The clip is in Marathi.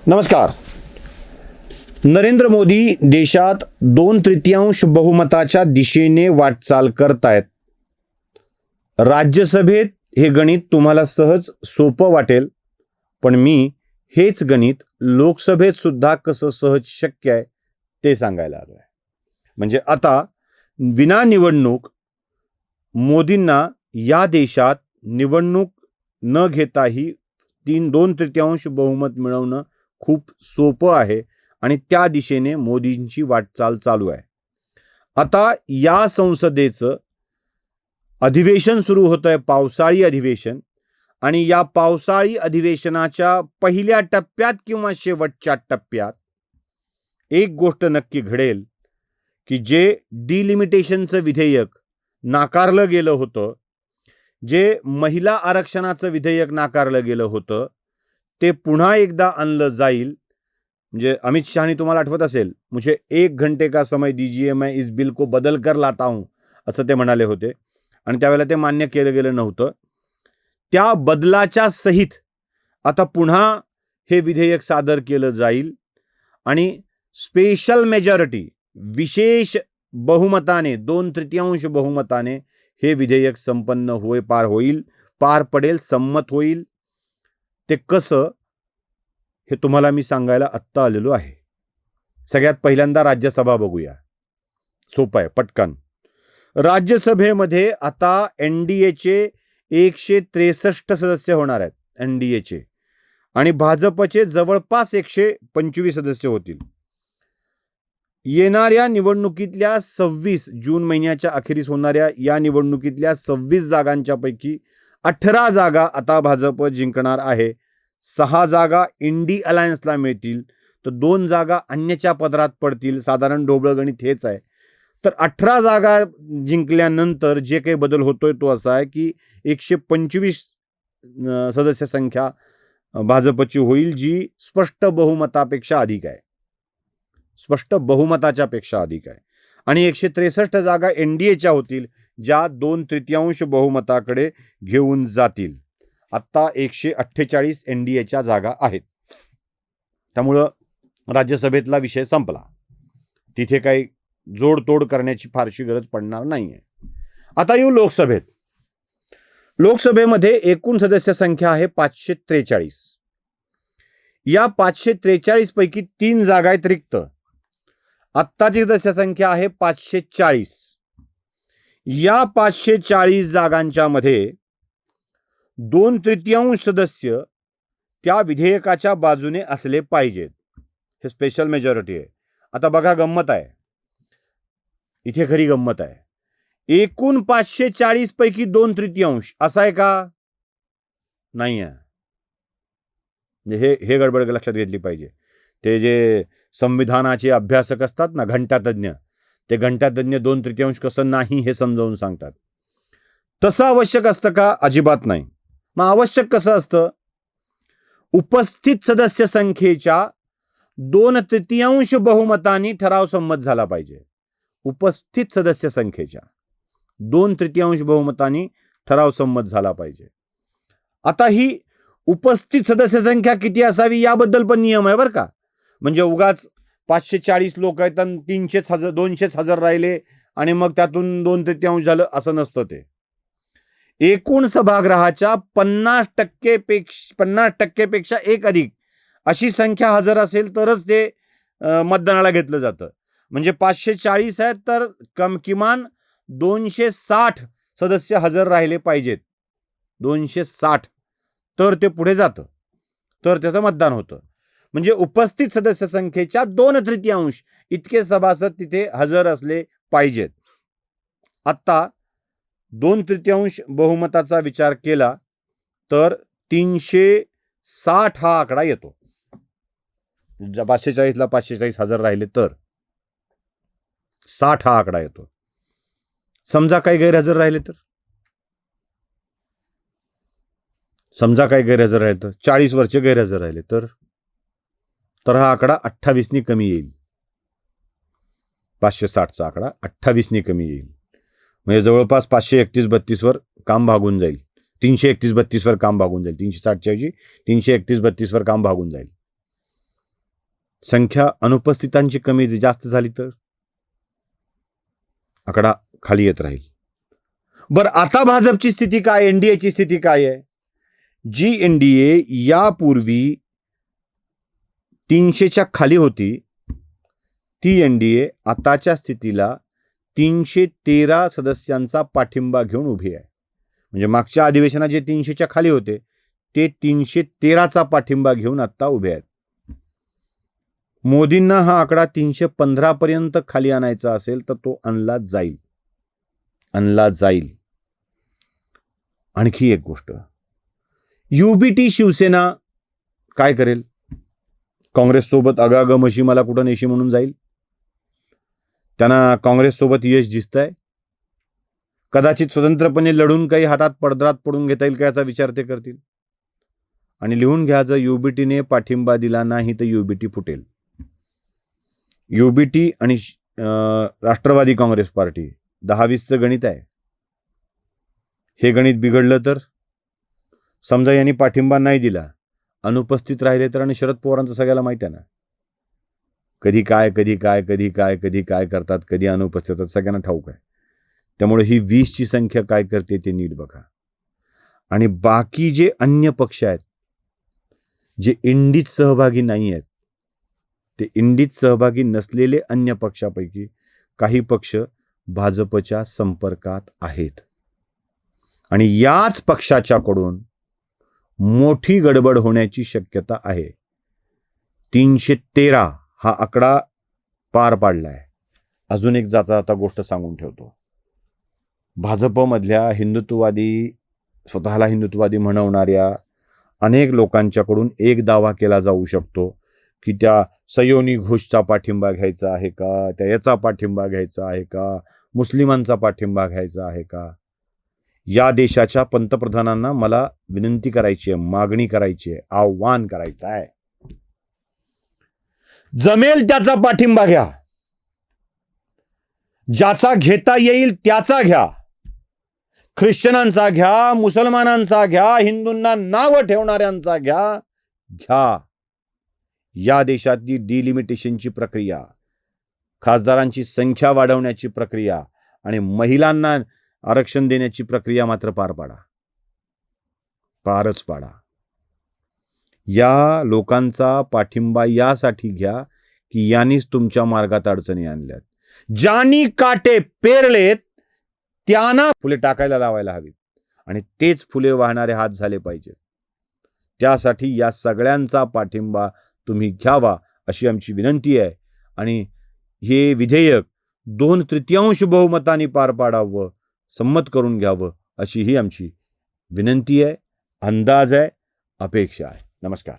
नमस्कार. नरेंद्र मोदी देशात 2/3 बहुमताच्या दिशेने वाटचाल करतायत. राज्यसभेत हे गणित तुम्हाला सहज सोपं वाटेल, पण मी हेच गणित लोकसभेत सुद्धा कसं सहज शक्य आहे ते सांगायला आलो आहे. म्हणजे आता विना निवडणूक मोदींना या देशात निवडणूक न घेताही 2/3 बहुमत मिळवणं खूप सोपं आहे आणि त्या दिशेने मोदींची वाटचाल चालू आहे. आता या संसदेचं अधिवेशन सुरू होतं आहे, पावसाळी अधिवेशन, आणि या पावसाळी अधिवेशनाच्या पहिल्या टप्प्यात किंवा शेवटच्या टप्प्यात एक गोष्ट नक्की घडेल की जे डिलिमिटेशनचं विधेयक नाकारलं गेलं होतं, जे महिला आरक्षणाचं विधेयक नाकारलं गेलं होतं, ते पुन्हा एकदा आणलं जाईल. म्हणजे अमित शहानी तुम्हाला आठवत असेल, मुझे 1 घंटे का समय दीजिए मैं इस बिल को बदल कर लाता हूं असं ते म्हणाले होते आणि त्यावेळेला ते मान्य केलं गेलं नव्हतं. त्या बदलाच्या सहित आता पुन्हा हे विधेयक सादर केलं जाईल आणि स्पेशल मेजॉरिटी, विशेष बहुमताने, 2/3 बहुमताने हे विधेयक संपन्न पार पडेल, संमत होईल. ते कसं हे तुम्हाला मी सांगायला आत्ता आलेलो आहे. सगळ्यात पहिल्यांदा राज्यसभा बघूया. सोपं आहे, पटकन. राज्यसभेमध्ये आता NDAचे 163 सदस्य होणार आहेत, NDAचे, आणि भाजपचे जवळपास 125 सदस्य होतील. येणाऱ्या निवडणुकीतल्या 26 जून महिन्याच्या अखेरीस होणाऱ्या या निवडणुकीतल्या 26 जागांच्या पैकी 18 जागा आता भाजप जिंकणार आहे. 6 जागा इंडी अलायन्सला मिळतील, तर 2 जागा अन्यच्या पदरात पडतील. साधारण ढोबळ गणित हेच आहे. तर 18 जागा जिंकल्यानंतर जे काही बदल होतोय तो असा आहे की 125 सदस्य संख्या भाजपची होईल, जी स्पष्ट बहुमतापेक्षा अधिक आहे, स्पष्ट बहुमताच्या पेक्षा अधिक आहे. आणि 163 जागा NDAच्या होतील, ज्या 2/3 बहुमताकडे घेऊन जातील. आत्ता 148 NDAच्या जागा आहेत. त्यामुळं राज्यसभेतला विषय संपला. तिथे काही जोडतोड करण्याची फारशी गरज पडणार नाहीये. आता येऊ लोकसभेत. लोकसभेमध्ये एकूण सदस्य संख्या आहे 543. या 543 पैकी 3 जागा आहेत रिक्त. आत्ताची सदस्य संख्या आहे 540. या 540 जागांच्या मध्ये 2/3 सदस्य त्या विधेयकाच्या बाजूने असले पाहिजेत. हे स्पेशल मेजॉरिटी आहे. आता बघा, गंमत आहे इथे, खरी गंमत आहे. एकूण 540 पैकी 2/3 असं आहे का? नाही आहे. हे गडबड लक्षात घेतली पाहिजे. ते जे संविधानाचे अभ्यासक असतात ना, घंटातज्ञ, ते घंटातज्ञ 2/3 कसं नाही हे समजावून सांगतात. तसं आवश्यक असतं का? अजिबात नाही. मग आवश्यक कसं असतं? उपस्थित सदस्य संख्येच्या 2/3 बहुमताने ठराव संमत झाला पाहिजे. उपस्थित सदस्य संख्येच्या 2/3 बहुमताने ठराव संमत झाला पाहिजे. आता ही उपस्थित सदस्य संख्या किती असावी याबद्दल पण नियम आहे बरं का. म्हणजे उगाच 540 लोक आहेत आणि 200 हजर राहिले आणि मग त्यातून 2/3 झालं असं नसतं. ते एकूण सभागृहाच्या 50% पेक्षा एक अधिक अशी संख्या हजर असेल तरच ते मतदानाला घेतलं जातं. म्हणजे 540 आहेत तर किमान 260 सदस्य हजर राहिले पाहिजेत. 260 तर ते पुढे जातं, तर त्याचं मतदान होतं. म्हणजे उपस्थित सदस्य संख्येच्या 2/3 इतके सभासद तिथे हजर असले पाहिजेत. आत्ता 2/3 बहुमताचा विचार केला तर 360 हा आकडा येतो. 540ला 540 हजर राहिले तर 60 हा आकडा येतो. समजा काही गैरहजर राहिले तर, 40 वरचे गैरहजर राहिले तर हा आकडा 28 कमी येईल. 560चा आकडा 28 कमी येईल. म्हणजे जवळपास 531-32 वर काम भागून जाईल. 331-32 वर काम भागून जाईल. 360च्या ऐवजी 331-32 वर काम भागून जाईल. संख्या अनुपस्थितांची कमी जास्त झाली तर आकडा खाली येत राहील. बरं, आता भाजपची स्थिती काय, एनडीएची स्थिती काय आहे? जी एनडीए यापूर्वी 300च्या खाली होती, ती एनडीए आताच्या स्थितीला 313 सदस्यांचा पाठिंबा घेऊन उभी आहे. म्हणजे मागच्या अधिवेशनात जे 300च्या खाली होते ते 313चा पाठिंबा घेऊन आता उभे आहेत. मोदींना हा आकडा 315 पर्यंत खाली आणायचा असेल तर तो आणला जाईल. आणखी एक गोष्ट, युबीटी शिवसेना काय करेल? काँग्रेससोबत अगाग म्हशी मला कुठं नेशी म्हणून जाईल. त्यांना काँग्रेससोबत यश दिसतंय. कदाचित स्वतंत्रपणे लढून काही हातात पडद्रात पडून घेता येईल का याचा विचार ते करतील. आणि लिहून घ्या, जर युबीटीने पाठिंबा दिला नाही तर युबीटी फुटेल. युबीटी आणि राष्ट्रवादी काँग्रेस पार्टी 10-20चं गणित आहे. हे गणित बिघडलं तर, समजा यांनी पाठिंबा नाही दिला, अनुपस्थित राहिले तर, आणि शरद पवारांचं सगळ्याला माहिती आहे ना, कधी काय करतात, कधी अनुपस्थित सगळ्यांना ठाऊक आहे. त्यामुळे ही 20ची संख्या काय करते ते नीट बघा. आणि बाकी जे अन्य पक्ष आहेत जे इंडीत सहभागी नाही आहेत, ते इंडीत सहभागी नसलेले अन्य पक्षापैकी काही पक्ष भाजपच्या संपर्कात आहेत. आणि याच पक्षाच्याकडून मोठी गडबड होण्याची शक्यता आहे. 313 हा आकडा पार पाडलाय. अजून एक आता गोष्ट सांगून ठेवतो. भाजपमधल्या स्वतःला हिंदुत्ववादी म्हणवणाऱ्या अनेक लोकांच्याकडून एक दावा केला जाऊ शकतो की त्या सयोनी घोषचा पाठिंबा घ्यायचा आहे का, त्या याचा पाठिंबा घ्यायचा आहे का, मुस्लिमांचा पाठिंबा घ्यायचा आहे का. या देशाच्या पंतप्रधानांना मला विनंती करायची आहे, मागणी करायची आहे, आव्हान करायचं आहे, जमेल त्याचा पाठिंबा घ्या, ज्याचा घेता येईल त्याचा घ्या. ख्रिश्चनांचा घ्या, मुसलमानांचा घ्या, हिंदूंना नावं ठेवणाऱ्यांचा घ्या. या देशातली डिलिमिटेशनची प्रक्रिया, खासदारांची संख्या वाढवण्याची प्रक्रिया आणि महिलांना आरक्षण देण्याची प्रक्रिया मात्र पारच पाडा. या लोकांचा पाठिंबा यासाठी घ्या की यांनीच तुमच्या मार्गात अडचणी आणल्यात. ज्यांनी काटे पेरलेत त्यांना फुले टाकायला लावायला हवीत आणि तेच फुले वाहणारे हात झाले पाहिजेत. त्यासाठी या सगळ्यांचा पाठिंबा तुम्ही घ्यावा अशी आमची विनंती आहे. आणि हे विधेयक 2/3 बहुमताने पार पाडावं, संमत करून घ्यावं अशी ही आमची विनंती आहे, अंदाज आहे, अपेक्षा आहे. नमस्कार.